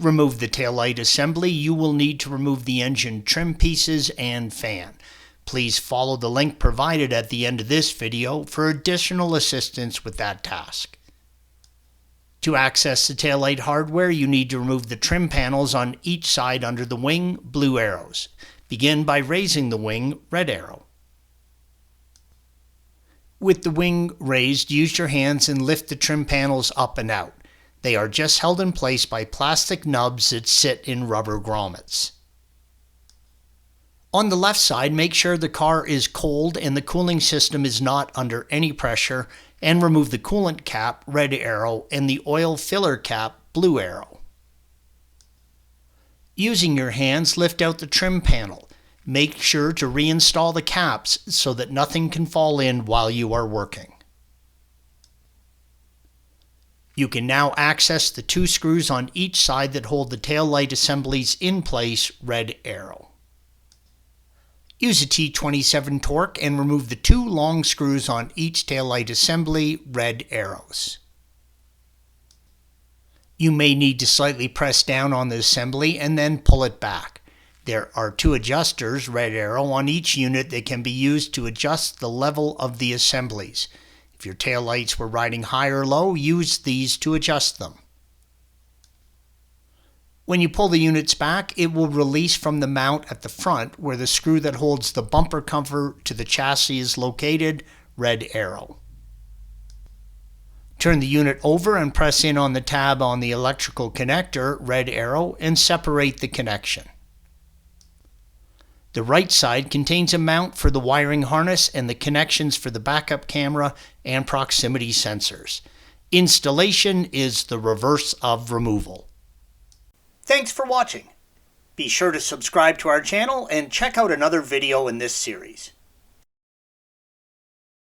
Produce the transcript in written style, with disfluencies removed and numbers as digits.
remove the taillight assembly, you will need to remove the engine trim pieces and fan. Please follow the link provided at the end of this video for additional assistance with that task. To access the taillight hardware, you need to remove the trim panels on each side under the wing, blue arrows. Begin by raising the wing, red arrow. With the wing raised, use your hands and lift the trim panels up and out. They are just held in place by plastic nubs that sit in rubber grommets. On the left side, make sure the car is cold and the cooling system is not under any pressure, and remove the coolant cap, red arrow, and the oil filler cap, blue arrow. Using your hands, lift out the trim panel. Make sure to reinstall the caps so that nothing can fall in while you are working. You can now access the two screws on each side that hold the taillight assemblies in place, red arrow. Use a T27 torque and remove the two long screws on each taillight assembly, red arrows. You may need to slightly press down on the assembly and then pull it back. There are two adjusters, red arrow, on each unit that can be used to adjust the level of the assemblies. If your taillights were riding high or low, use these to adjust them. When you pull the units back, it will release from the mount at the front where the screw that holds the bumper cover to the chassis is located, red arrow. Turn the unit over and press in on the tab on the electrical connector, red arrow, and separate the connection. The right side contains a mount for the wiring harness and the connections for the backup camera and proximity sensors. Installation is the reverse of removal. Thanks for watching. Be sure to subscribe to our channel and check out another video in this series.